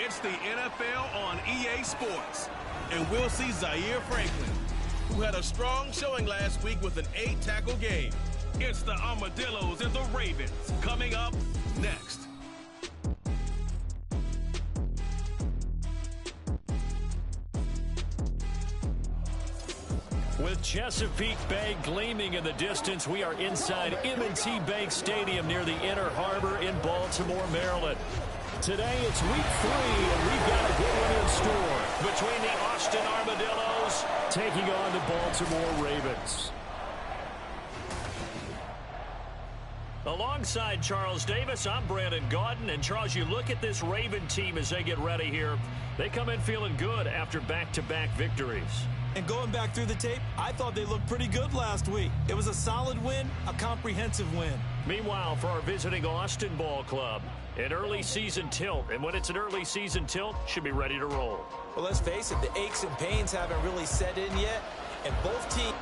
It's the NFL on EA Sports. And we'll see Zaire Franklin, who had a strong showing last week with an 8-tackle game. It's the Armadillos and the Ravens coming up next. With Chesapeake Bay gleaming in the distance, we are inside M&T Bank Stadium near the Inner Harbor in Baltimore, Maryland. Today it's week 3, and we've got a good one in store between the Austin Armadillos taking on the Baltimore Ravens. Alongside Charles Davis, I'm Brandon Gaudin. And Charles, you look at this Raven team as they get ready here. They come in feeling good after back-to-back victories. And going back through the tape, I thought they looked pretty good last week. It was a solid win, a comprehensive win. Meanwhile, for our visiting Austin Ball Club, an early season tilt. And when it's an early season tilt, should be ready to roll. Well, let's face it, the aches and pains haven't really set in yet. And both teams...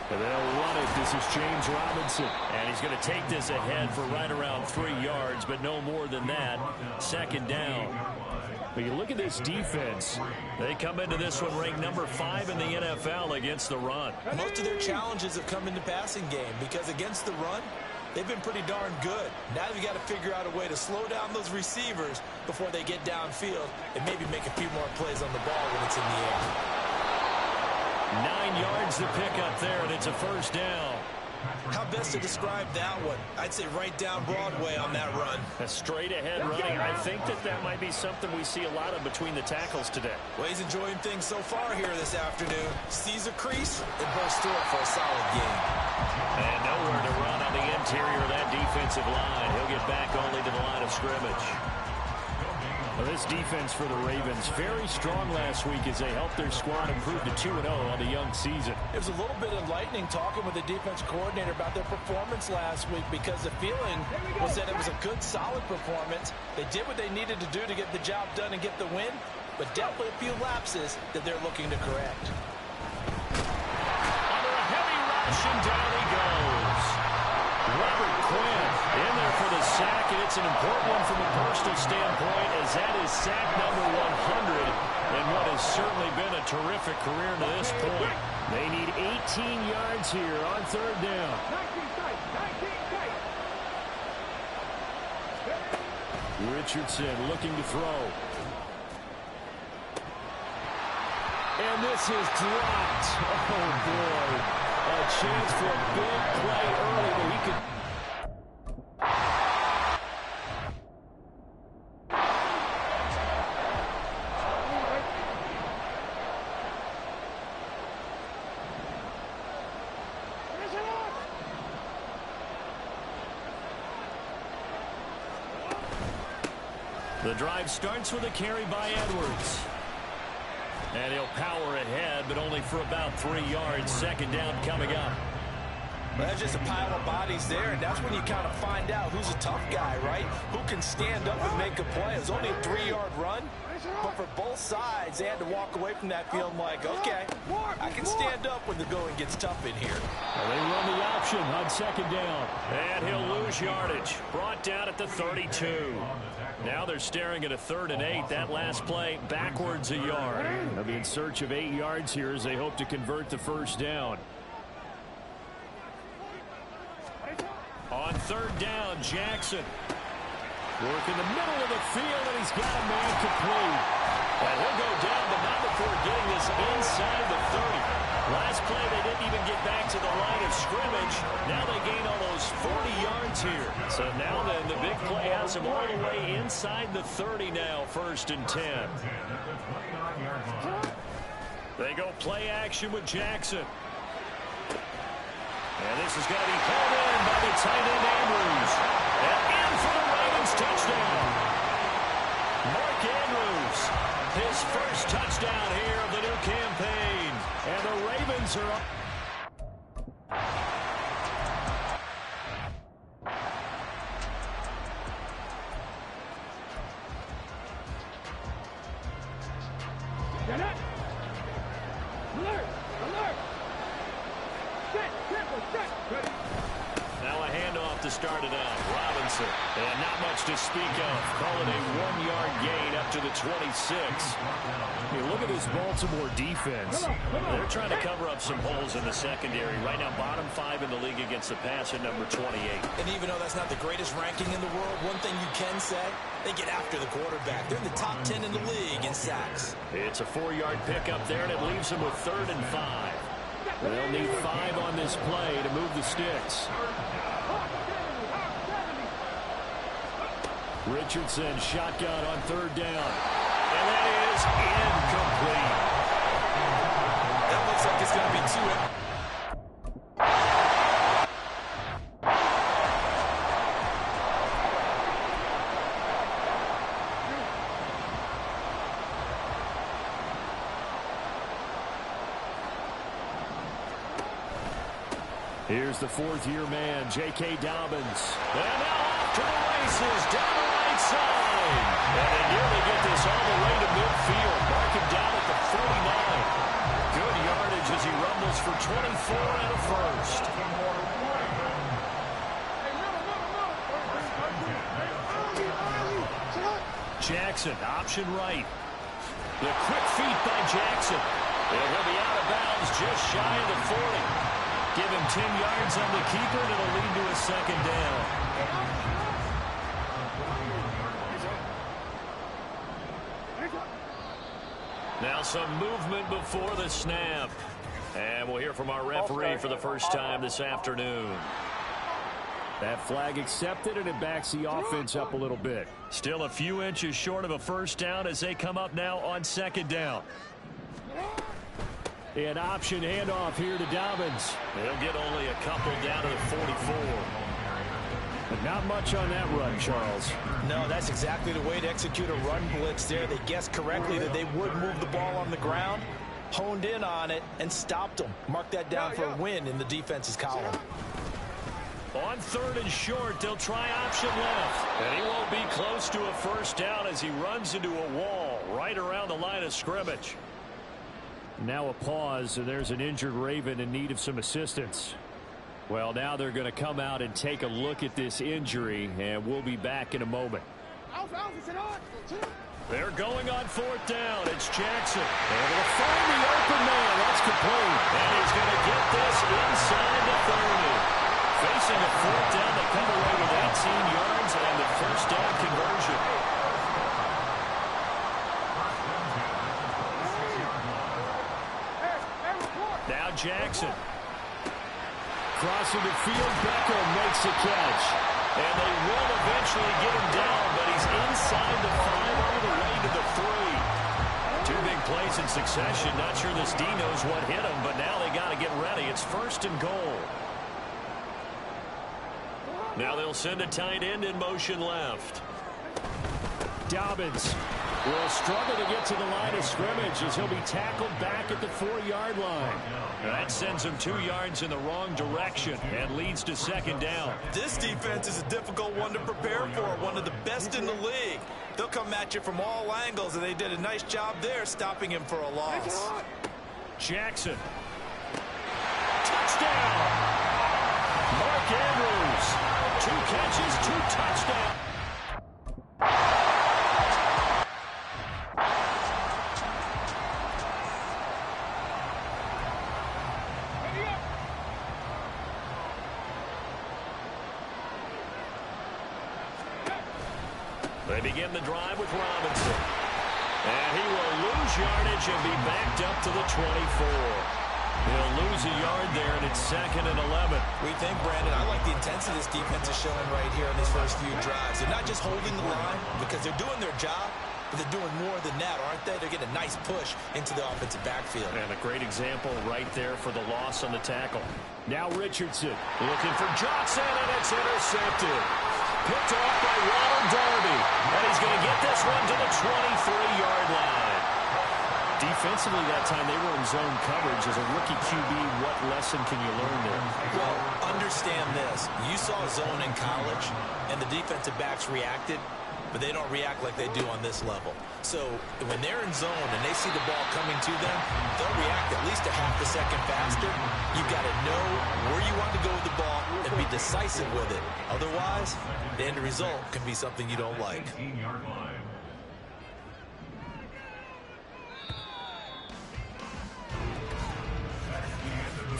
And they'll run it. This is James Robinson. And he's going to take this ahead for right around 3 yards, but no more than that. Second down. But you look at this defense. They come into this one ranked number 5 in the NFL against the run. Most of their challenges have come in the passing game because against the run, they've been pretty darn good. Now they've got to figure out a way to slow down those receivers before they get downfield and maybe make a few more plays on the ball when it's in the air. 9 yards to pick up there, and it's a first down. How best to describe that one? I'd say right down Broadway on that run. A straight-ahead running. I think that might be something we see a lot of between the tackles today. Well, he's enjoying things so far here this afternoon. Sees a crease and bursts through it for a solid game. And nowhere to run on the interior of that defensive line. He'll get back only to the line of scrimmage. Well, this defense for the Ravens, very strong last week as they helped their squad improve to 2-0 on the young season. It was a little bit enlightening talking with the defense coordinator about their performance last week because the feeling was that it was a good, solid performance. They did what they needed to do to get the job done and get the win, but definitely a few lapses that they're looking to correct. Under a heavy rush, and down he goes. Robert Quinn in there for the sack, and it's an important one from a personal standpoint as that is sack number 100 in what has certainly been a terrific career to this point. They need 18 yards here on third down. Richardson looking to throw. And this is dropped. Oh, boy. A chance for a big play early that he could... The drive starts with a carry by Edwards. And he'll power ahead, but only for about 3 yards. Second down coming up. Well, that's just a pile of bodies there, and that's when you kind of find out who's a tough guy, right? Who can stand up and make a play. It was only a 3-yard run, but for both sides, they had to walk away from that feeling like, okay, I can stand up when the going gets tough in here. Well, they run the option on second down. And he'll lose yardage. Brought down at the 32. Now they're staring at a 3rd and 8. That last play backwards a yard. They'll be in search of 8 yards here as they hope to convert the first down. On third down, Jackson. Work in the middle of the field, and he's got a man complete. And he'll go down, but not before getting this inside the 30. Last play, they didn't even get back to the line of scrimmage. Now they gain almost 40 yards here. So now then, the big play has him all the way inside the 30 now, 1st and 10. They go play action with Jackson. And this is going to be held in by the tight end Andrews. And in for the Ravens touchdown. Mark Andrews, his first touchdown here of the new campaign. And the Ravens are up. Now a handoff to start it out. Robinson. And not much to speak of. Call it a 1-yard gain up to the 26. Hey, look at this Baltimore defense. They're trying to cover up some holes in the secondary. Right now, bottom 5 in the league against the pass at number 28. And even though that's not the greatest ranking in the world, one thing you can say, they get after the quarterback. They're in the top 10 in the league in sacks. It's a 4-yard pickup there, and it leaves them with 3rd and 5. They'll need 5 on this play to move the sticks. Richardson shotgun on 3rd down. And that is incomplete. That looks like it's going to be 2. Here's the 4th-year man, J.K. Dobbins. And now off to the races, down the right side. And they nearly get this all the way to midfield. Mark him down at the 49. Good yardage as he rumbles for 24 and a first. Jackson, option right. The quick feet by Jackson. And he'll be out of bounds just shy of the 40. Give him 10 yards on the keeper, and it'll lead to a 2nd down. Now some movement before the snap. And we'll hear from our referee for the first time this afternoon. That flag accepted, and it backs the offense up a little bit. Still a few inches short of a first down as they come up now on 2nd down. An option handoff here to Dobbins. They'll get only a couple down to the 44. But not much on that run, Charles. No, that's exactly the way to execute a run blitz there. They guessed correctly that they would move the ball on the ground, honed in on it, and stopped them. Mark that down for a win in the defense's column. On 3rd and short, they'll try option left. And he won't be close to a first down as he runs into a wall right around the line of scrimmage. Now a pause, and there's an injured Raven in need of some assistance. Well, now they're going to come out and take a look at this injury, and we'll be back in a moment. They're going on 4th down. It's Jackson. They're going to find the open man. That's complete. And he's going to get this inside the 30. Facing a 4th down, they come away with 18 yards and the first down conversion. Now Jackson. Crossing the field, Beckham makes the catch. And they will eventually get him down, but he's inside the 5 all the way to the 3. 2 big plays in succession. Not sure this D knows what hit him, but now they got to get ready. It's 1st and goal. Now they'll send a tight end in motion left. Dobbins will struggle to get to the line of scrimmage as he'll be tackled back at the 4-yard line. That sends him 2 yards in the wrong direction and leads to 2nd down. This defense is a difficult one to prepare for, one of the best in the league. They'll come at you from all angles, and they did a nice job there stopping him for a loss. Jackson. Touchdown! Mark Andrews. 2 catches, 2 touchdowns. They begin the drive with Robinson. And he will lose yardage and be backed up to the 24. He'll lose a yard there, and it's 2nd and 11. We think, Brandon, I like the intensity this defense is showing right here in these first few drives. They're not just holding the line because they're doing their job, but they're doing more than that, aren't they? They're getting a nice push into the offensive backfield. And a great example right there for the loss on the tackle. Now Richardson looking for Johnson, and it's intercepted. Picked off by Ronald Darby. And he's going to get this one to the 23-yard line. Defensively that time, they were in zone coverage. As a rookie QB, what lesson can you learn there? Well, understand this. You saw zone in college, and the defensive backs reacted. but they don't react like they do on this level. So when they're in zone and they see the ball coming to them, they'll react at least a half a second faster. You've got to know where you want to go with the ball and be decisive with it. Otherwise, the end result can be something you don't like.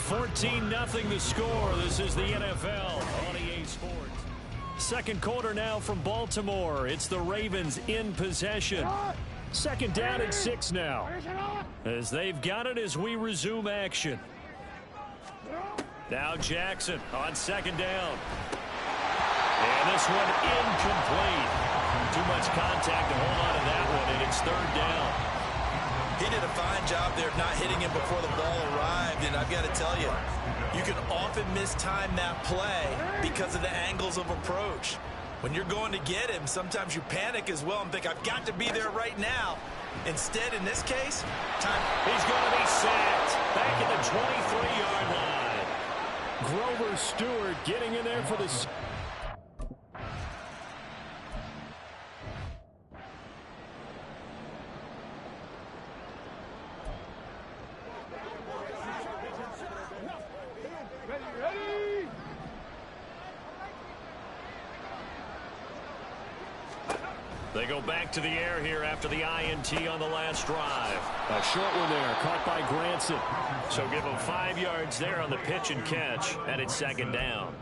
14-0 the score. This is the NFL on EA Sports. Second quarter now from Baltimore. It's the Ravens in possession. Second down and 6 now, as they've got it as we resume action. Now Jackson on second down. And this one incomplete. Too much contact to hold on to that one, and it's third down. He did a fine job there of not hitting him before the ball arrived, and I've got to tell you, you can often mistime that play because of the angles of approach. When you're going to get him, sometimes you panic as well and think, I've got to be there right now. Instead, in this case, time. He's going to be sacked back at the 23-yard line. Grover Stewart getting in there for the... They go back to the air here after the INT on the last drive. A short one there, caught by Granson. So give him 5 yards there on the pitch and catch, and it's second down.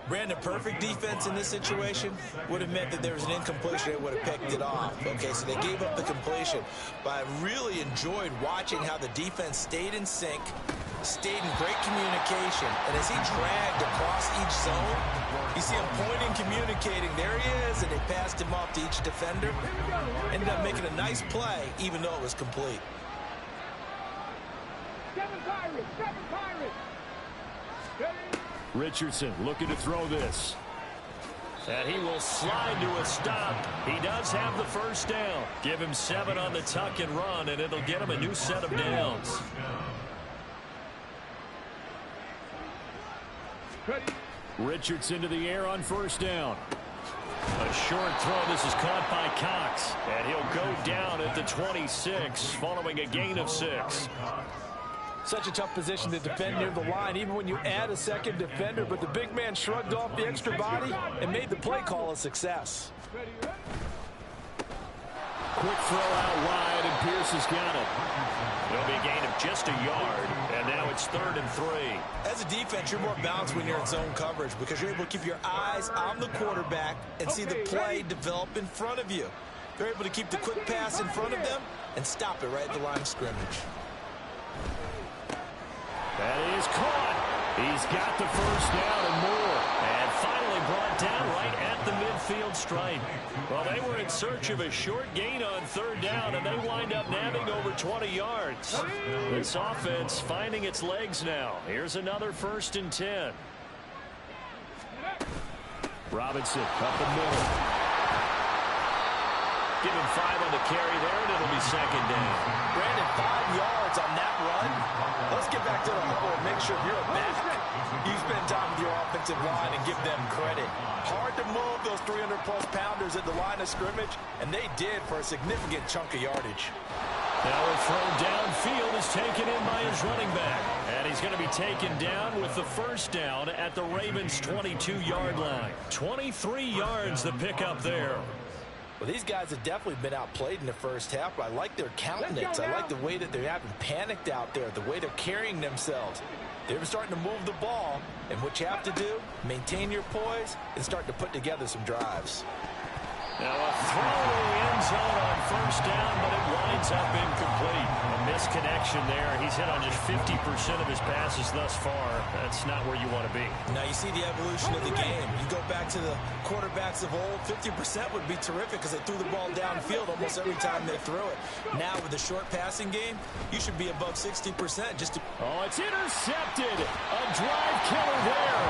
Brandon, perfect defense in this situation would have meant that there was an incompletion. They would have picked it off. Okay, so they gave up the completion. But I really enjoyed watching how the defense stayed in sync, stayed in great communication, and as he dragged across each zone, you see him pointing, communicating. There he is, and they passed him off to each defender. Ended up making a nice play, even though it was complete. Richardson looking to throw this. And he will slide to a stop. He does have the first down. Give him 7 on the tuck and run, and it'll get him a new set of downs. Richardson to the air on first down. A short throw. This is caught by Cox. And he'll go down at the 26 following a gain of 6. Such a tough position to defend near the line, even when you add a second defender, but the big man shrugged off the extra body and made the play call a success. Quick throw out wide, and Pierce has got it. It'll be a gain of just a yard, and now it's 3rd and 3. As a defense, you're more balanced when you're in zone coverage because you're able to keep your eyes on the quarterback and see the play develop in front of you. They're able to keep the quick pass in front of them and stop it right at the line of scrimmage. That is caught. He's got the first down and more. And finally brought down right at the midfield stripe. Well, they were in search of a short gain on 3rd down, and they wind up nabbing over 20 yards. This offense finding its legs now. Here's another 1st and 10. Robinson up the middle. Give him 5 on the carry there, and it'll be 2nd down. Brandon, 5 yards on that run. Let's get back to the huddle and make sure you're a back. You spend time with your offensive line and give them credit. Hard to move those 300-plus pounders at the line of scrimmage, and they did for a significant chunk of yardage. Now a throw downfield is taken in by his running back. And he's going to be taken down with the first down at the Ravens' 22-yard line. 23 yards the pickup there. Well, these guys have definitely been outplayed in the first half, but I like their countenance. I like the way that they haven't panicked out there, the way they're carrying themselves. They're starting to move the ball, and what you have to do, maintain your poise and start to put together some drives. Now a throw in the end zone on first down, but it winds up incomplete. A misconnection there. He's hit on just 50% of his passes thus far. That's not where you want to be. Now you see the evolution of the game. You go back to the quarterbacks of old, 50% would be terrific because they threw the ball downfield almost every time they threw it. Now with the short passing game, you should be above 60% just to... Oh, it's intercepted. A drive killer there.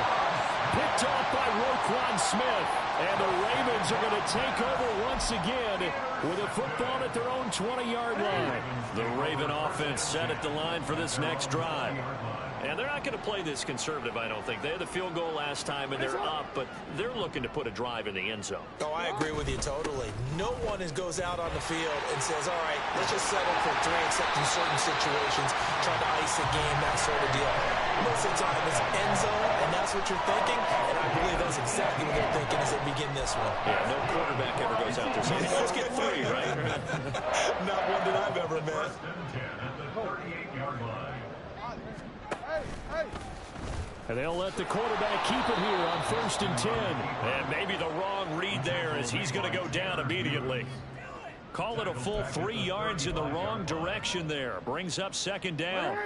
Picked off by Roquan Smith. And the Ravens are going to take over once again with a football at their own 20-yard line. The Raven offense set at the line for this next drive. And they're not going to play this conservative, I don't think. They had the field goal last time, and they're up, but they're looking to put a drive in the end zone. Oh, I agree with you totally. No one goes out on the field and says, all right, let's just settle for 3 except in certain situations, try to ice a game, that sort of deal. Most of the time it's end zone, and that's what you're thinking, and I believe that's exactly what they're thinking as they begin this one. Yeah, no quarterback ever goes out there saying, let's get 3, right? Not one that I've ever met. And they'll let the quarterback keep it here on 1st and 10. And maybe the wrong read there as he's going to go down immediately. Call it a full 3 yards in the wrong direction there. Brings up 2nd down.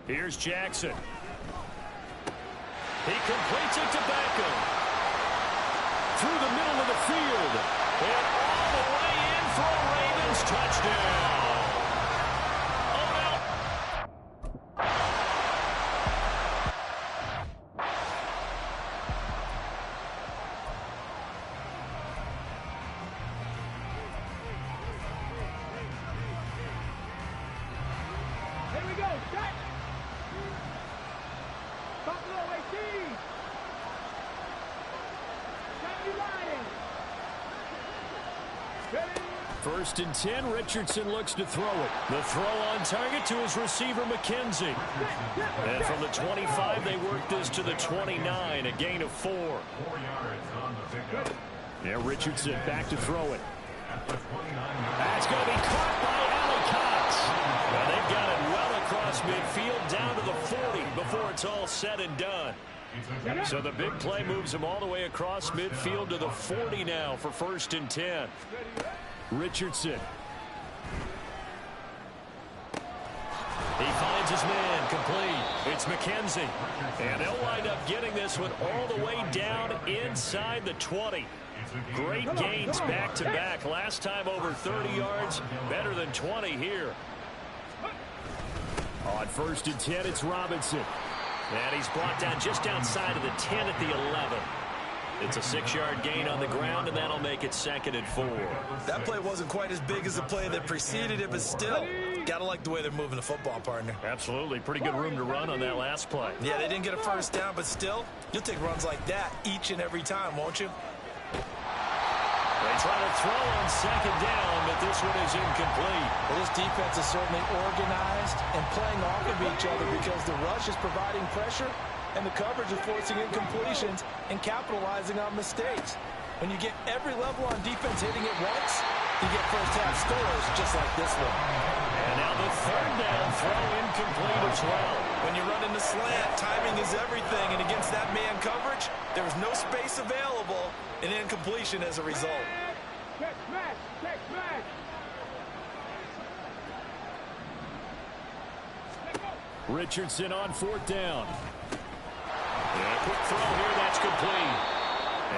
Here's Jackson. He completes it to Beckham. Through the middle of the field. And all the way in for a Ravens touchdown. Oh, no. Here we go. Set. Buffalo 18. First and 10, Richardson looks to throw it. The throw on target to his receiver, McKenzie. And from the 25, they work this to the 29, a gain of 4. 4 yards on the pickup. Yeah, Richardson back to throw it. That's going to be caught by Alley Cox. Well, they've got it well across midfield down to the 40 before it's all said and done. So the big play moves him all the way across midfield to the 40 now for 1st and 10. Richardson. He finds his man complete. It's McKenzie. And they'll wind up getting this one all the way down inside the 20. Great gains back-to-back. Last time over 30 yards. Better than 20 here. On 1st and 10, it's Robinson. And he's brought down just outside of the 10 at the 11. It's a 6-yard gain on the ground, and that'll make it 2nd and 4. That play wasn't quite as big as the play that preceded it, but still, gotta like the way they're moving the football, partner. Absolutely. Pretty good room to run on that last play. Yeah, they didn't get a first down, but still, you'll take runs like that each and every time, won't you? They try to throw on 2nd down, but this one is incomplete. Well, this defense is certainly organized and playing off of each other because the rush is providing pressure and the coverage is forcing incompletions and capitalizing on mistakes. When you get every level on defense hitting at once, you get first-half scores just like this one. And now the 3rd down throw incomplete as well. When you run in the slant, timing is everything, and against that man coverage, there was no space available, and incompletion as a result. Check smash. Check smash. Richardson on 4th down. And a quick throw here, that's complete.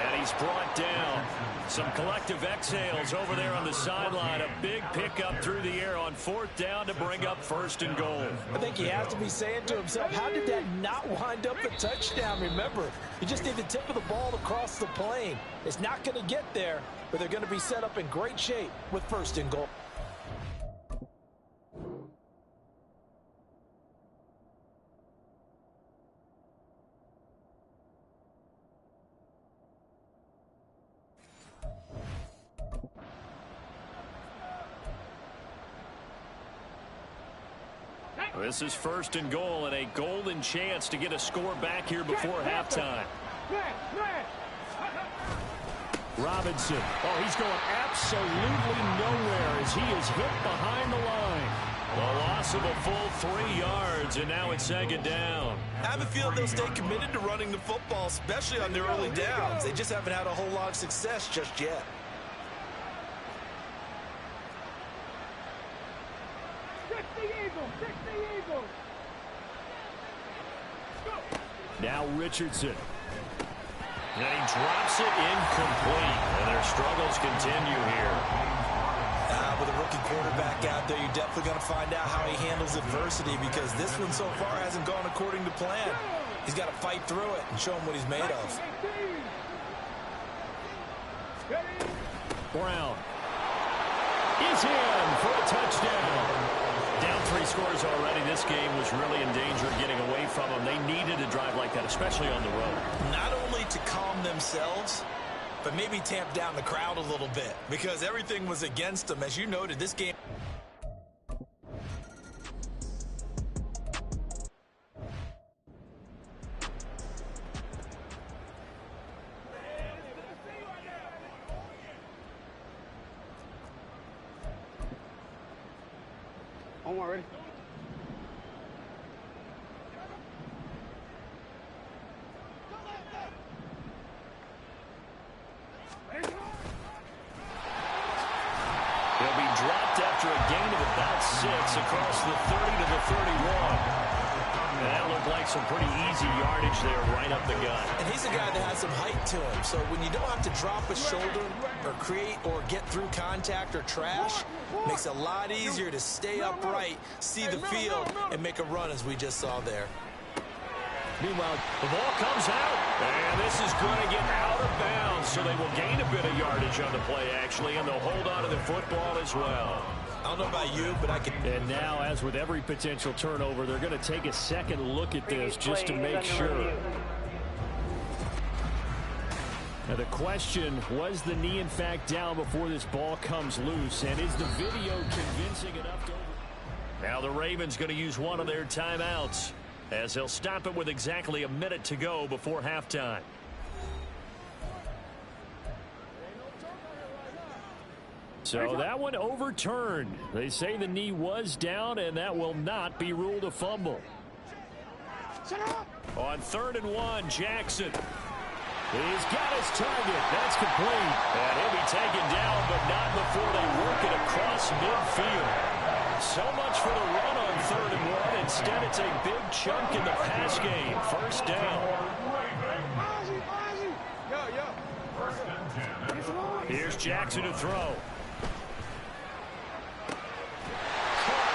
And he's brought down. Some collective exhales over there on the sideline. A big pickup through the air on 4th down to bring up 1st and goal. I think he has to be saying to himself, how did that not wind up a touchdown? Remember, you just need the tip of the ball to cross the plane. It's not going to get there, but they're going to be set up in great shape with 1st and goal. This is 1st and goal and a golden chance to get a score back here before halftime. Robinson. Oh, he's going absolutely nowhere as he is hit behind the line. The loss of a full 3 yards, and now it's 2nd down. I have a feeling they'll stay committed to running the football, especially on their early downs. They just haven't had a whole lot of success just yet. Now Richardson. And he drops it incomplete. And their struggles continue here. With a rookie quarterback out there, you're definitely going to find out how he handles adversity because this one so far hasn't gone according to plan. He's got to fight through it and show him what he's made of. Brown. is in for a touchdown. Down 3 scores already. This game was really in danger of getting away from them. They needed a drive like that, especially on the road. Not only to calm themselves, but maybe tamp down the crowd a little bit because everything was against them. As you noted, this game... Omar, ready? He'll be dropped after a gain of about 6 across the 30 to the 31. And that looked like some pretty easy yardage there right up the gut. And he's a guy that has some height to him. So when you don't have to drop a shoulder or create or get through contact or trash, makes it a lot easier to stay upright, see the field, and make a run as we just saw there. Meanwhile, the ball comes out, and this is going to get out of bounds, so they will gain a bit of yardage on the play, actually, and they'll hold on to the football as well. I don't know about you, but I can... And now, as with every potential turnover, they're going to take a second look at this just to make sure. Now, the question, was the knee, in fact, down before this ball comes loose, and is the video convincing enough to... Now the Ravens going to use one of their timeouts, as they'll stop it with exactly a minute to go before halftime. So that one overturned. They say the knee was down, and that will not be ruled a fumble. On 3rd and 1, Jackson. He's got his target. That's complete. And he'll be taken down, but not before they work it across midfield. So much for the run on 3rd and 1. Instead, it's a big chunk in the pass game. First down. Here's Jackson to throw.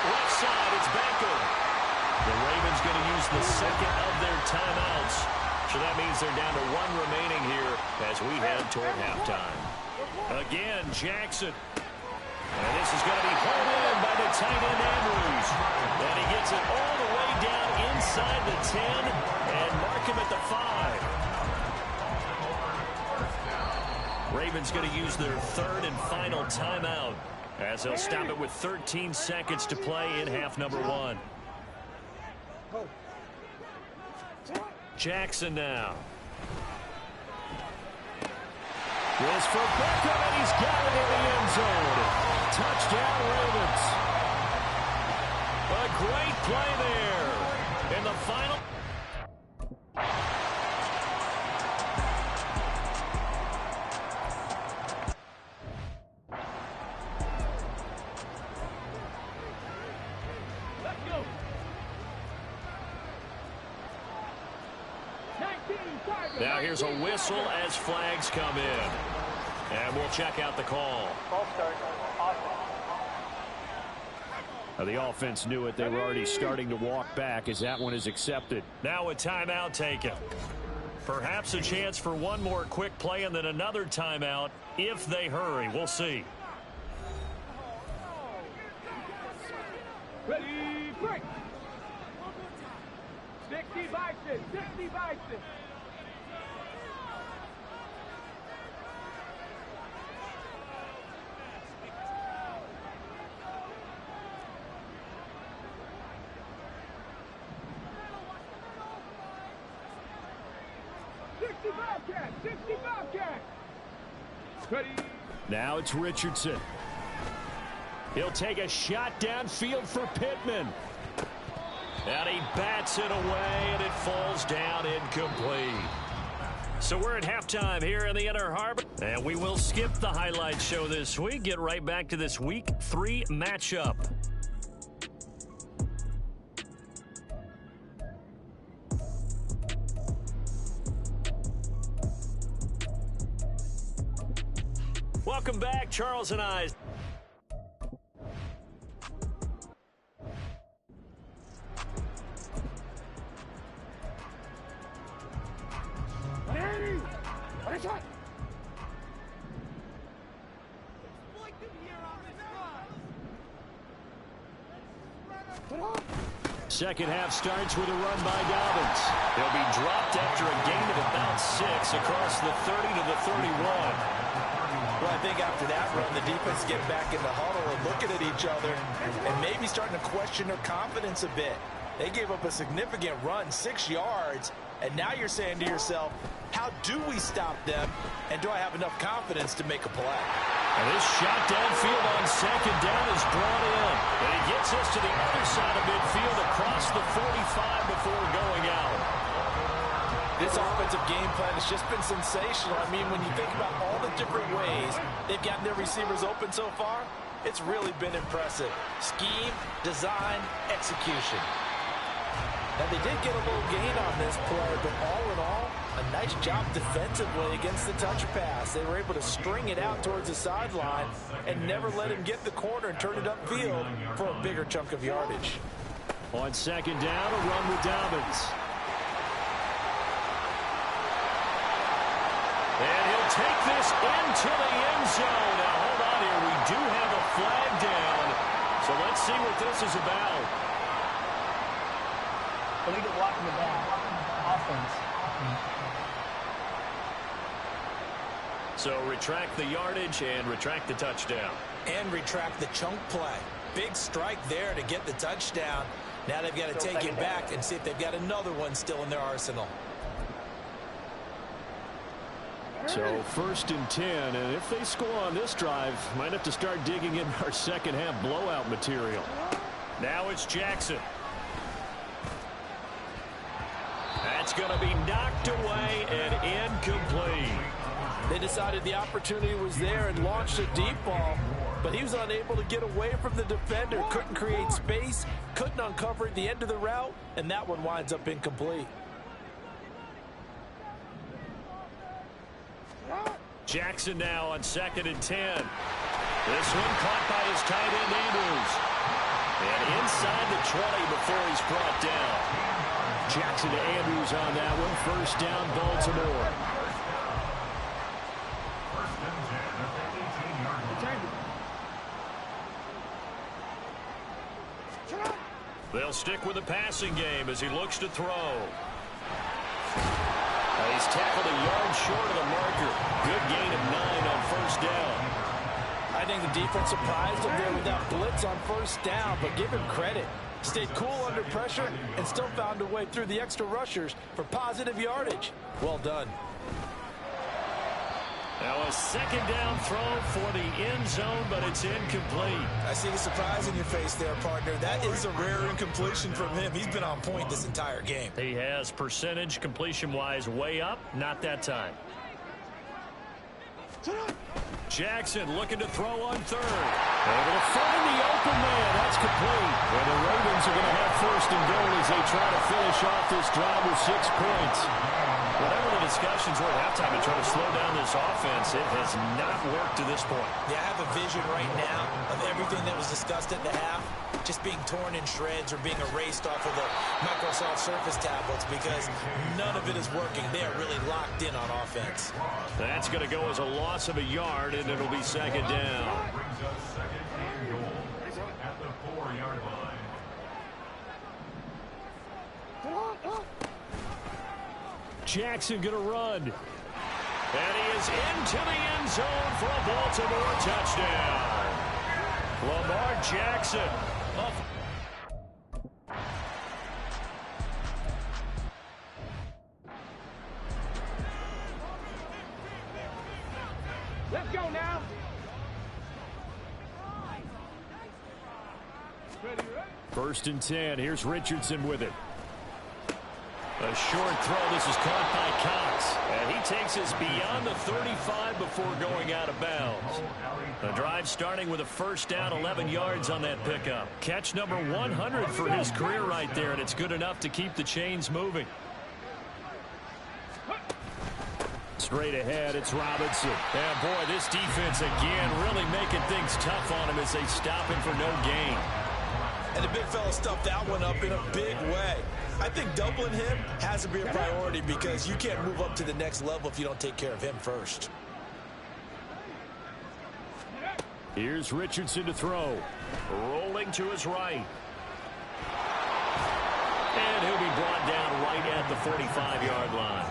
Left side, it's Beckham. The Ravens going to use the second of their timeouts. So that means they're down to 1 remaining here as we head toward halftime. Again, Jackson. And this is going to be hauled in by the tight end Andrews. And he gets it all the way down inside the 10 and mark him at the 5. Ravens going to use their 3rd and final timeout as they'll stop it with 13 seconds to play in half number 1. Jackson now. This for Beckham, and he's got it in the end zone. Touchdown, Ravens. A great play there. In the final. Now here's a whistle as flags come in. And we'll check out the call. Now the offense knew it. They were already starting to walk back as that one is accepted. Now a timeout taken. Perhaps a chance for one more quick play and then another timeout if they hurry. We'll see. Ready, break. 60 Bison, 60 Bison. Now it's Richardson. He'll take a shot downfield for Pittman. And he bats it away, and it falls down incomplete. So we're at halftime here in the Inner Harbor. And we will skip the highlight show this week. Get right back to this Week 3 matchup. Welcome back, Charles and I. Second half starts with a run by Dobbins. He'll be dropped after a gain of about 6 across the 30 to the 31. Well, I think after that run, the defense get back in the huddle and looking at each other and maybe starting to question their confidence a bit. They gave up a significant run, 6 yards, and now you're saying to yourself, how do we stop them, and do I have enough confidence to make a play? And this shot downfield on second down is brought in. And he gets us to the other side of midfield across the 45 before going out. This offensive game plan has just been sensational. I mean, when you think about all the different ways they've gotten their receivers open so far, it's really been impressive. Scheme, design, execution. Now, they did get a little gain on this play, but all in all, a nice job defensively against the touch pass. They were able to string it out towards the sideline and never let him get the corner and turn it upfield for a bigger chunk of yardage. On second down, a run with Dobbins. And he'll take this into the end zone. Now, hold on here. We do have a flag down. So let's see what this is about. Illegal walking the back. Offense. So retract the yardage and retract the touchdown. And retract the chunk play. Big strike there to get the touchdown. Now they've got to take it back and see if they've got another one still in their arsenal. So 1st and 10, and if they score on this drive, might have to start digging in our second half blowout material. Now it's Jackson. That's going to be knocked away and incomplete. They decided the opportunity was there and launched a deep ball, but he was unable to get away from the defender, couldn't create space, couldn't uncover at the end of the route, and that one winds up incomplete. Jackson now on 2nd and 10. This one caught by his tight end, Andrews. And inside the 20 before he's brought down. Jackson to Andrews on that one. 1st down, Baltimore. They'll stick with the passing game as he looks to throw. He's tackled a yard short of the marker. Good gain of 9 on 1st down. I think the defense surprised him there with that blitz on 1st down, but give him credit. Stayed cool under pressure and still found a way through the extra rushers for positive yardage. Well done. Now a 2nd down throw for the end zone, but it's incomplete. I see the surprise in your face there, partner. That is a rare incompletion from him. He's been on point this entire game. He has percentage completion-wise way up, not that time. Jackson looking to throw on 3rd. Able to find the open man. That's complete. And the Ravens are going to have 1st and goal as they try to finish off this drive with 6 points. Whatever the discussions were at halftime to try to slow down this offense, it has not worked to this point. Yeah, I have a vision right now of everything that was discussed at the half just being torn in shreds or being erased off of the Microsoft Surface tablets because none of it is working. They are really locked in on offense. That's going to go as a loss of a yard, and it'll be 2nd down. At the 4-yard line. Jackson going to run. And he is into the end zone for a Baltimore touchdown. Lamar Jackson. Let's go now. Ready? 1st and 10. Here's Richardson with it. A short throw. This is caught by Cox. And he takes us beyond the 35 before going out of bounds. The drive starting with a 1st down, 11 yards on that pickup. Catch number 100 for his career right there, and it's good enough to keep the chains moving. Straight ahead, it's Robinson. And boy, this defense again really making things tough on him as they stop him for no gain. And the big fella stuffed that one up in a big way. I think doubling him has to be a priority because you can't move up to the next level if you don't take care of him first. Here's Richardson to throw. Rolling to his right. And he'll be brought down right at the 45-yard line.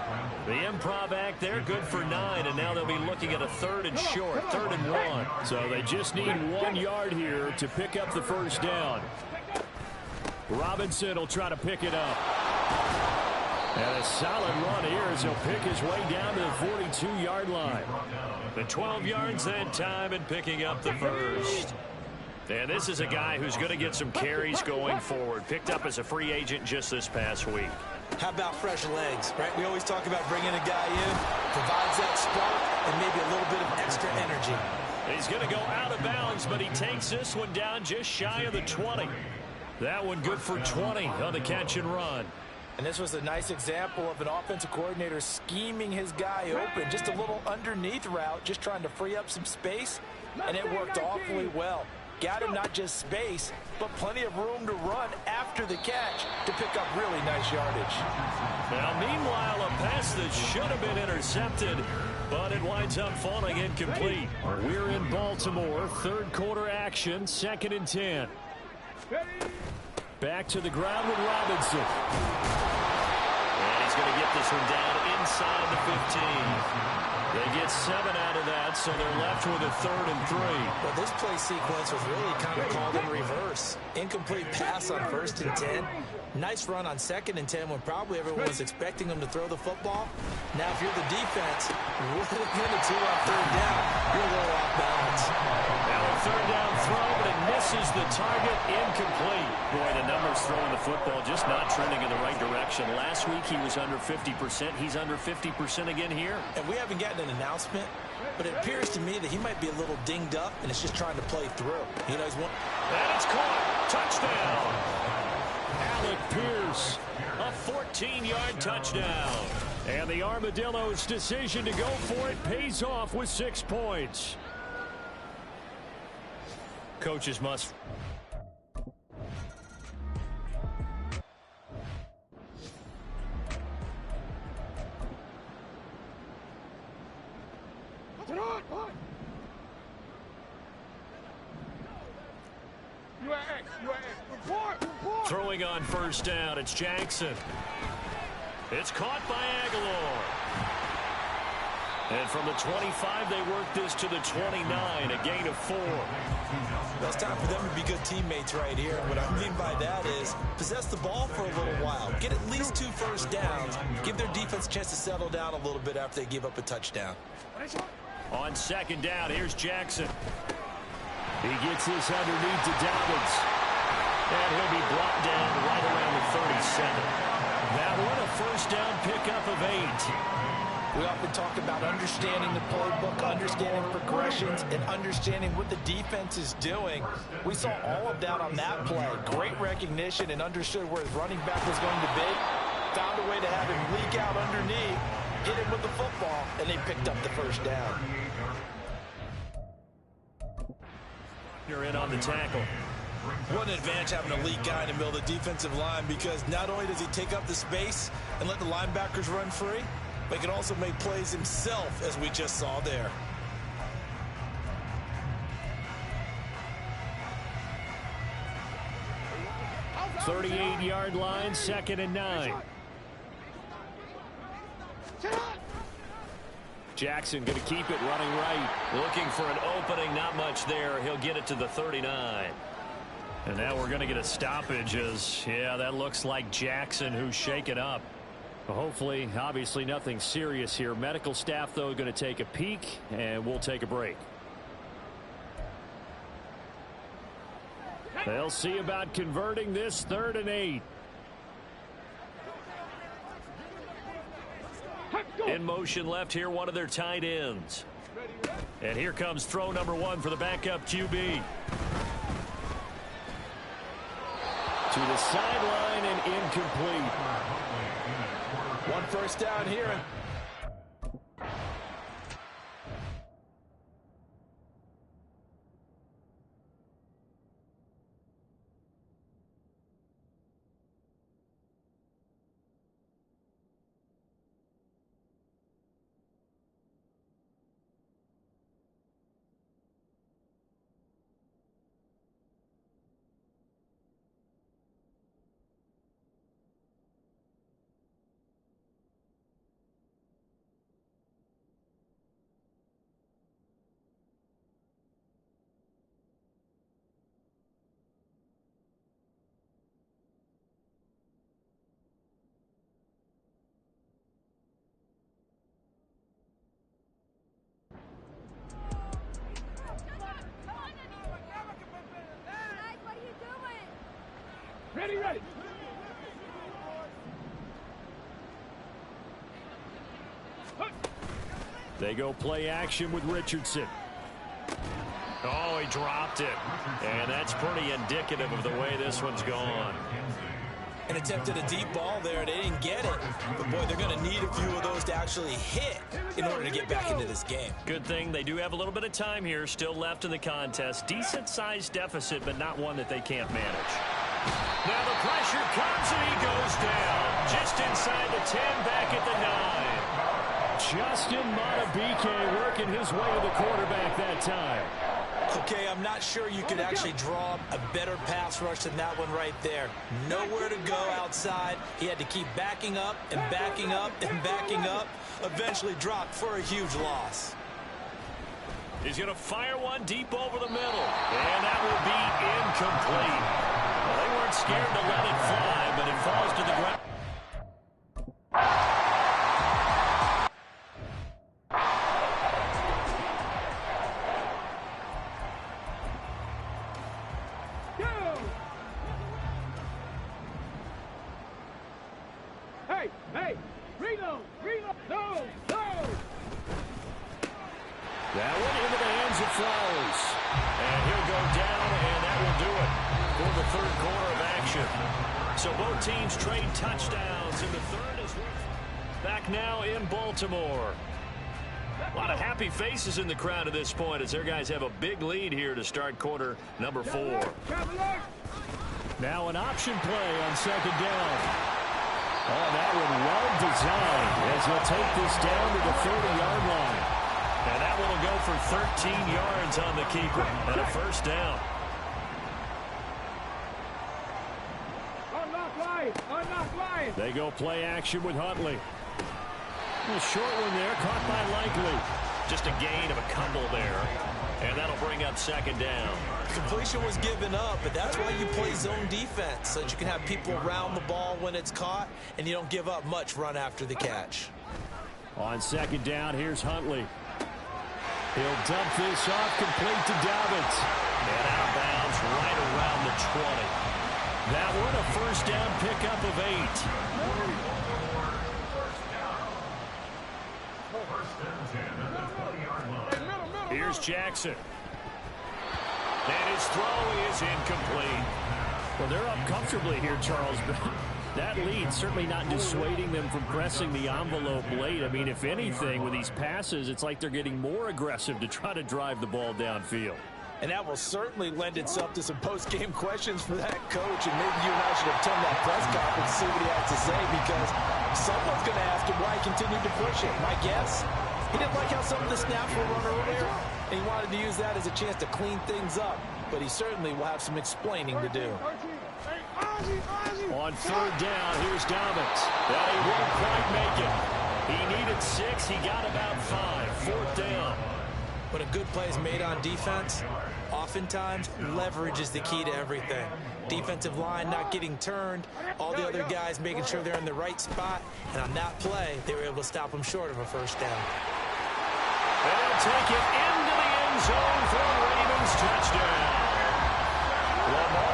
The improv act there, good for 9, and now they'll be looking at a 3rd and short, 3rd and 1. So they just need 1 yard here to pick up the first down. Robinson will try to pick it up. And a solid run here as he'll pick his way down to the 42-yard line. The 12 yards that time and picking up the first. And this is a guy who's going to get some carries going forward. Picked up as a free agent just this past week. How about fresh legs, right? We always talk about bringing a guy in, provides that spark, and maybe a little bit of extra energy. He's going to go out of bounds, but he takes this one down just shy of the 20. That one good for 20 on the catch and run. And this was a nice example of an offensive coordinator scheming his guy open. Just a little underneath route, just trying to free up some space, and it worked awfully well. Got him not just space, but plenty of room to run after the catch to pick up really nice yardage. Now, meanwhile, a pass that should have been intercepted, but it winds up falling incomplete. We're in Baltimore, 3rd quarter action, 2nd and 10. Back to the ground with Robinson. And he's going to get this one down inside the 15. They get 7 out of that, so they're left with a 3rd and 3. Well, this play sequence was really kind of called in reverse. Incomplete pass on 1st and 10. Nice run on 2nd and 10 when probably everyone was expecting him to throw the football. Now, if you're the defense, what are you going to do on 3rd down? You're a little off balance. Now a 3rd down throw, but it misses the target. Incomplete. Boy, the numbers throwing the football just not trending in the right direction. Last week he was under 50%. He's under 50% again here. And we haven't gotten an announcement, but it appears to me that he might be a little dinged up and it's just trying to play through. You know, he's one. And it's caught. Touchdown. Alec Pierce, a 14-yard touchdown. And the Armadillos' decision to go for it pays off with 6 points. Coaches must... Throwing on 1st down, it's Jackson. It's caught by Aguilar. And from the 25, they work this to the 29, a gain of 4. Well, it's time for them to be good teammates right here. What I mean by that is possess the ball for a little while. Get at least 2 first downs. Give their defense a chance to settle down a little bit after they give up a touchdown. On 2nd down, here's Jackson. He gets this underneath to Dobbins. And he'll be brought down right around the 37. That one, a 1st down pickup of 8. We often talk about understanding the playbook, understanding progressions, and understanding what the defense is doing. We saw all of that on that play. Great recognition and understood where his running back was going to be. Found a way to have him leak out underneath, hit him with the football, and they picked up the 1st down. You're in on the tackle. What an advantage having a elite guy in the middle of the defensive line, because not only does he take up the space and let the linebackers run free, but he can also make plays himself, as we just saw there. .38-yard line, 2nd and 9. Jackson going to keep it running right. Looking for an opening, not much there. He'll get it to the 39. And now we're going to get a stoppage as, yeah, that looks like Jackson who's shaken up. Well, hopefully, obviously nothing serious here. Medical staff, though, going to take a peek, and we'll take a break. They'll see about converting this 3rd and 8. In motion left here, one of their tight ends. And here comes throw number 1 for the backup QB. To the sideline and incomplete. 1 first down here. Ready, ready. They go play action with Richardson. Oh, he dropped it. And that's pretty indicative of the way this one's gone. And attempted a deep ball there. They didn't get it. But, boy, they're going to need a few of those to actually hit in order to get back into this game. Good thing they do have a little bit of time here still left in the contest. Decent-sized deficit, but not one that they can't manage. Now the pressure comes, and he goes down. Just inside the 10, back at the 9. Justin Matabike working his way to the quarterback that time. Okay, I'm not sure you could actually draw a better pass rush than that one right there. Nowhere to go outside. He had to keep backing up and backing up and backing up. Eventually dropped for a huge loss. He's going to fire one deep over the middle. And that will be incomplete. Well, they weren't scared to let it fly, but it falls to the ground. Hey, reload, no. That one into the hands of Flowers. And he'll go down, and that will do it for the third quarter of action. So both teams trade touchdowns in the third as well. Back now in Baltimore. A lot of happy faces in the crowd at this point as their guys have a big lead here to start quarter number 4. Now an option play on second down. Oh, that one well designed as he'll take this down to the 30-yard line. And that one will go for 13 yards on the keeper and a first down. Unlock line. They go play action with Huntley. A short one there, caught by Likely. Just a gain of a couple there. And that'll bring up second down. Completion was given up, but that's why you play zone defense, so that you can have people around the ball when it's caught, and you don't give up much run after the catch. On second down, here's Huntley. He'll dump this off, complete to Dobbins. And out of bounds right around the 20. That one a first down pickup of 8. Here's Jackson. And his throw is incomplete. Well, they're up comfortably here, Charles, but that lead certainly not dissuading them from pressing the envelope late. I mean, if anything, with these passes, it's like they're getting more aggressive to try to drive the ball downfield. And that will certainly lend itself to some post-game questions for that coach. And maybe you and I should attend that press conference and see what he has to say, because someone's going to ask him why he continued to push it. My guess, he didn't like how some of the snaps were run earlier, and he wanted to use that as a chance to clean things up. But he certainly will have some explaining to do. On third down, here's Dobbins. Well, he wouldn't quite make it. He needed 6. He got about 5. Fourth down. When a good play is made on defense, oftentimes leverage is the key to everything. Defensive line not getting turned, all the other guys making sure they're in the right spot, and on that play, they were able to stop them short of a first down. They'll take it into the end zone for a Ravens touchdown. Lamar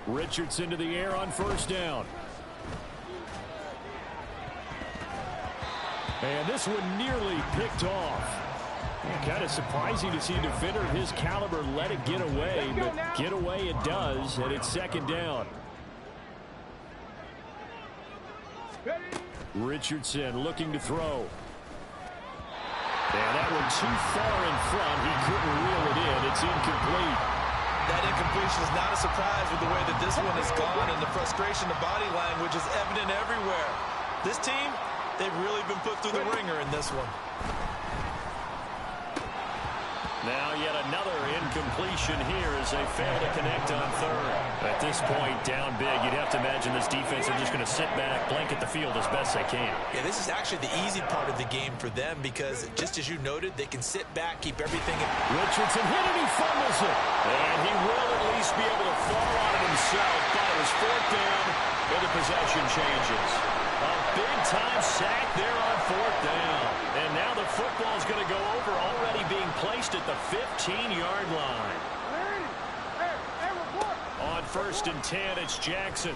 Richardson to the air on first down. And this one nearly picked off. Kind of surprising to see a defender of his caliber let it get away, but get away it does, and it's second down. Richardson looking to throw. And that one too far in front. He couldn't reel it in. It's incomplete. That incompletion is not a surprise with the way that this one has gone, and the frustration, the body language is evident everywhere. This team, they've really been put through the ringer in this one. Now yet another incompletion here as they fail to connect on third. At this point, down big, you'd have to imagine this defense are just going to sit back, blanket the field as best they can. Yeah, this is actually the easy part of the game for them because, just as you noted, they can sit back, keep everything in. Richardson hit it, he fumbles it. And he will at least be able to fall on it himself. But it was fourth down And the possession changes. A big-time sack there on 4th down. And now the football is going to go over, already being placed at the 15-yard line. On 1st and 10, it's Jackson.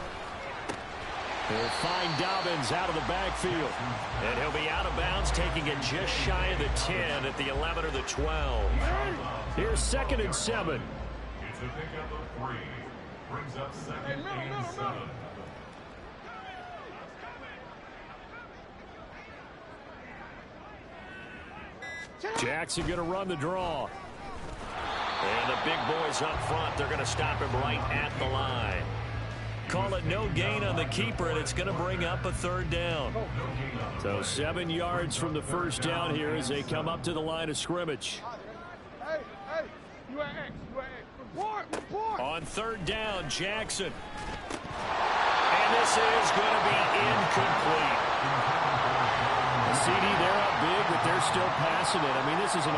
He'll find Dobbins out of the backfield. And he'll be out of bounds, taking it just shy of the 10 at the 11 or the 12. Here's 2nd and 7. It's a pickup of 3. Brings up 2nd and 7. Jackson going to run the draw. And the big boys up front, they're going to stop him right at the line. Call it no gain on the keeper, and it's going to bring up a 3rd down. So 7 yards from the 1st down here as they come up to the line of scrimmage. On 3rd down, Jackson. And this is going to be incomplete. The CD, they're up big, but they're still passing it. I mean, this is an...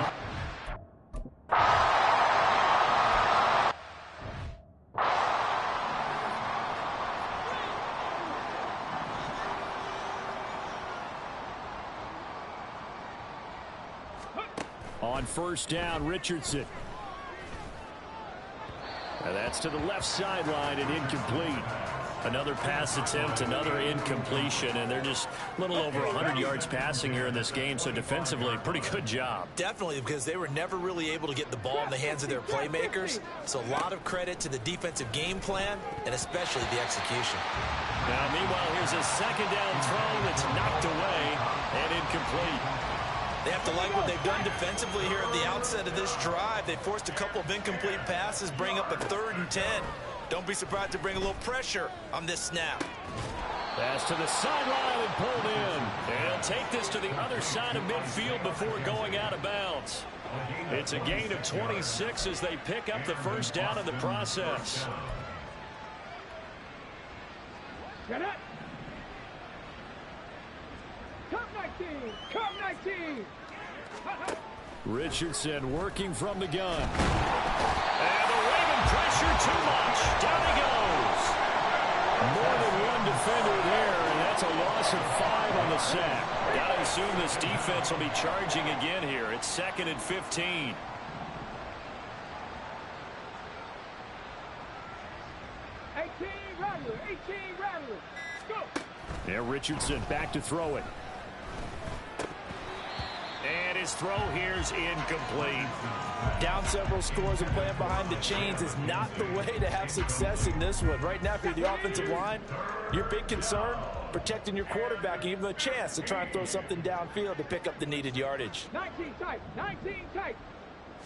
On 1st down, Richardson. And that's to the left sideline and incomplete. Another pass attempt, another incompletion, and they're just a little over 100 yards passing here in this game, so defensively, pretty good job. Definitely, because they were never really able to get the ball in the hands of their playmakers, so a lot of credit to the defensive game plan and especially the execution. Now, meanwhile, here's a 2nd down throw that's knocked away and incomplete. They have to like what they've done defensively here at the outset of this drive. They forced a couple of incomplete passes, bring up a 3rd and 10. Don't be surprised to bring a little pressure on this snap. Pass to the sideline and pulled in. And he'll take this to the other side of midfield before going out of bounds. It's a gain of 26 as they pick up the 1st down in the process. Get it! Come 19! Come 19! Richardson working from the gun. And the Raven pressure too much. Down he goes. More than one defender there, and that's a loss of 5 on the sack. Gotta assume this defense will be charging again here. It's 2nd and 15. Go! There, Richardson back to throw it. And his throw here's incomplete. Down several scores and playing behind the chains is not the way to have success in this one. Right now, if you're the offensive line, your big concern, protecting your quarterback, and give him a chance to try and throw something downfield to pick up the needed yardage. 19 tight, 19 tight.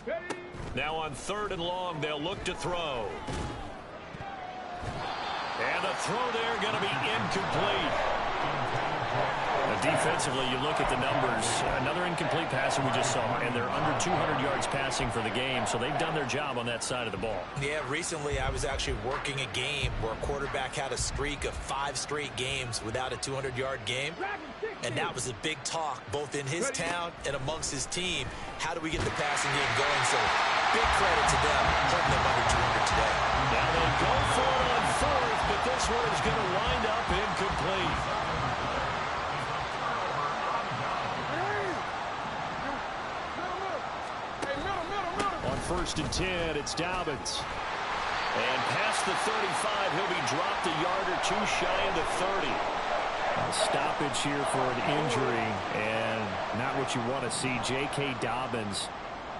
Ready? Now on 3rd and long, they'll look to throw. And the throw there going to be incomplete. Defensively, you look at the numbers. Another incomplete pass that we just saw, and they're under 200 yards passing for the game, so they've done their job on that side of the ball. Yeah, recently I was actually working a game where a quarterback had a streak of 5 straight games without a 200-yard game, and that was a big talk both in his town and amongst his team. How do we get the passing game going? So big credit to them holding them under 200 today. Now they go for it on 4th, but this one is going to wind up incomplete. On 1st and 10, it's Dobbins. And past the 35, he'll be dropped a yard or 2 shy of the 30. A stoppage here for an injury, and not what you want to see. J.K. Dobbins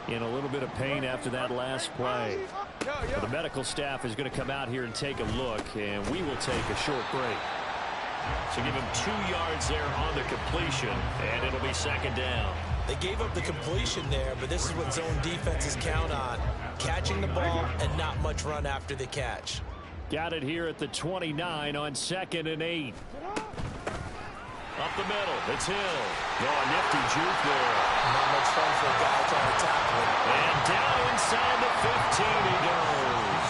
in a little bit of pain after that last play. But the medical staff is going to come out here and take a look, and we will take a short break. So give him 2 yards there on the completion, and it'll be 2nd down. They gave up the completion there, but this is what zone defenses count on. Catching the ball and not much run after the catch. Got it here at the 29 on 2nd and 8. Up the middle, it's Hill. Oh, nifty juke there. Not much fun for a guy trying to tackle him. And down inside the 15 he goes.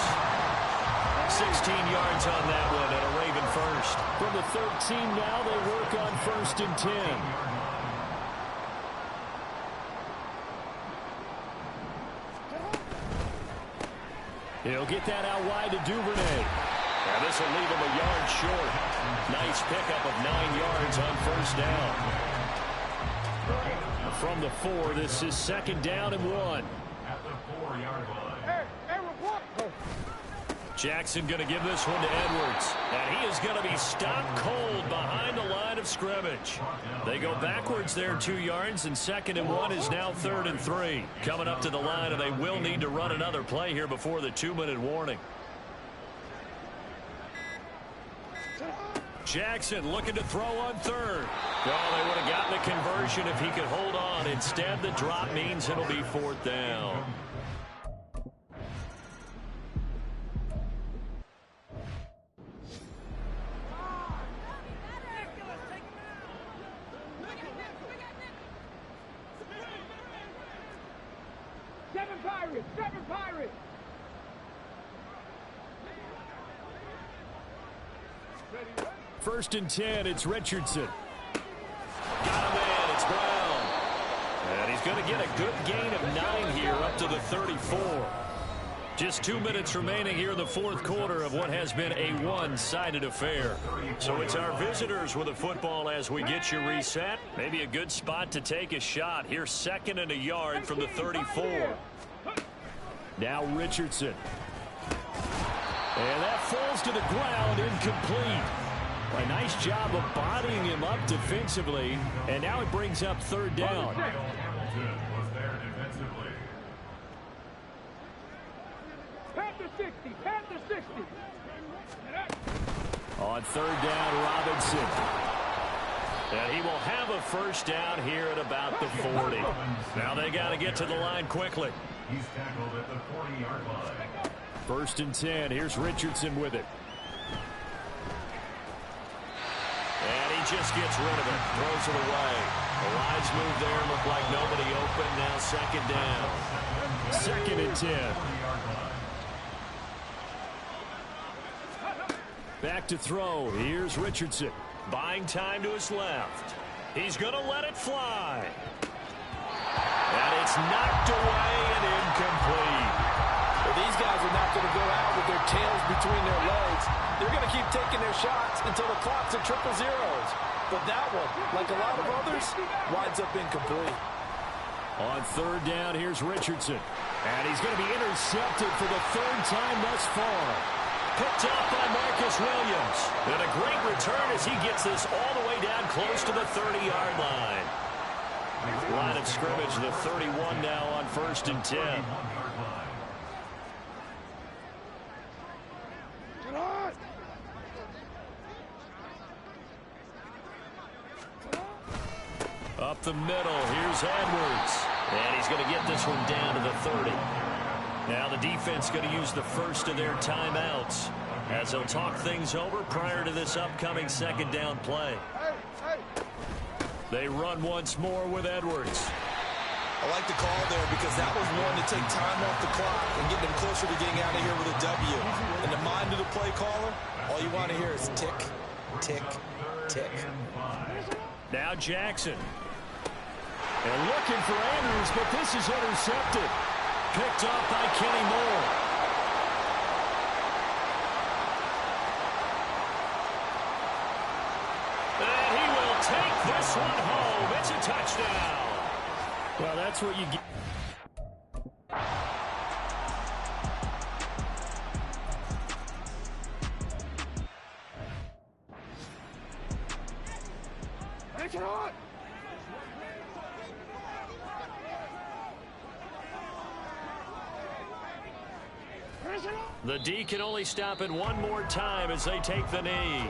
16 yards on that one and a Raven first. From the 13 now they work on 1st and 10. He'll get that out wide to Duvernay. And this will leave him a yard short. Nice pickup of 9 yards on first down. From the 4, this is 2nd down and 1. At the 4-yard line. Hey, report. Jackson going to give this one to Edwards. And he is going to be stopped cold behind the line of scrimmage. They go backwards there 2 yards, and 2nd and 1 is now 3rd and 3. Coming up to the line, and they will need to run another play here before the 2-minute warning. Jackson looking to throw on 3rd. Well, they would have gotten the conversion if he could hold on. Instead, the drop means it'll be 4th down. Seven Pirates. 1st and 10, it's Richardson. Got him in, it's Brown. And he's going to get a good gain of 9 here up to the 34. Just 2 minutes remaining here in the 4th quarter of what has been a one-sided affair. So it's our visitors with the football as we get you reset. Maybe a good spot to take a shot. Here's 2nd and a yard from the 34. Now Richardson. And that falls to the ground, incomplete. A nice job of bodying him up defensively, and now it brings up 3rd down. Panther 60. On 3rd down, Robinson. And he will have a 1st down here at about the 40. Now they got to get to the line quickly. He's tackled at the 40-yard line. 1st and 10. Here's Richardson with it. And he just gets rid of it. Throws it away. The lines move there. Look like nobody open. Now 2nd down. 2nd and 10. Back to throw. Here's Richardson. Buying time to his left. He's going to let it fly. And it's knocked away and incomplete. Well, these guys are not going to go out with their tails between their legs. They're going to keep taking their shots until the clock's at 000. But that one, like a lot of others, winds up incomplete. On 3rd down, here's Richardson. And he's going to be intercepted for the 3rd time thus far. Picked up by Marcus Williams. And a great return as he gets this all the way down close to the 30-yard line. Line of scrimmage, the 31 now on 1st and 10. Up the middle, here's Edwards. And he's going to get this one down to the 30. Now the defense going to use the first of their timeouts as they'll talk things over prior to this upcoming 2nd down play. They run once more with Edwards. I like the call there because that was one to take time off the clock and get them closer to getting out of here with a W. In the mind of the play caller, all you want to hear is tick, tick, tick. Now Jackson. And looking for Andrews, but this is intercepted. Picked up by Kenny Moore. And he will take this one home. It's a touchdown. Well, that's what you get. Make it on! The D can only stop it one more time as they take the knee.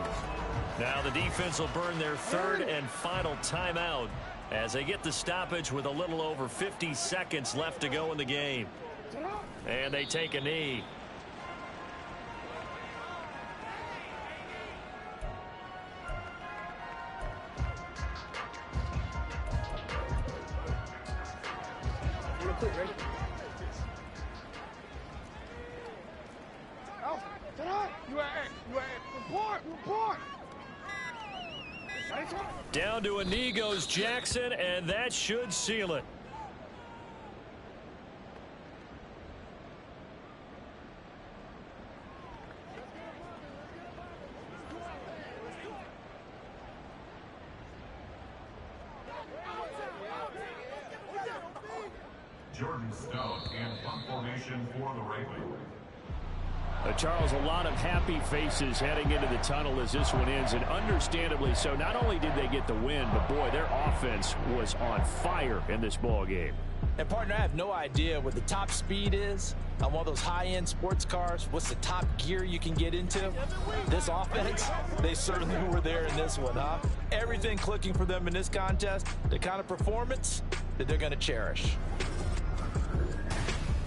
Now the defense will burn their 3rd and final timeout as they get the stoppage with a little over 50 seconds left to go in the game. And they take a knee. Down to a knee goes Jackson, and that should seal it. Jordan Stone in punt formation for the Ravens. Charles, a lot of happy faces heading into the tunnel as this one ends, and understandably so. Not only did they get the win, but boy, their offense was on fire in this ball game. And partner, I have no idea what the top speed is on one of those high-end sports cars. What's the top gear you can get into? This offense, they certainly were there in this one, huh? Everything clicking for them in this contest, the kind of performance that they're going to cherish.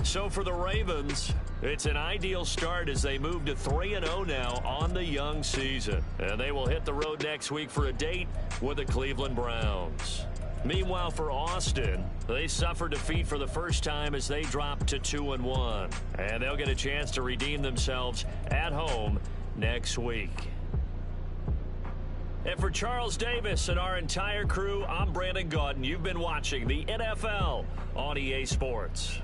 So for the Ravens, it's an ideal start as they move to 3-0 now on the young season. And they will hit the road next week for a date with the Cleveland Browns. Meanwhile, for Austin, they suffered defeat for the first time as they dropped to 2-1. And they'll get a chance to redeem themselves at home next week. And for Charles Davis and our entire crew, I'm Brandon Gaudin. You've been watching the NFL on EA Sports.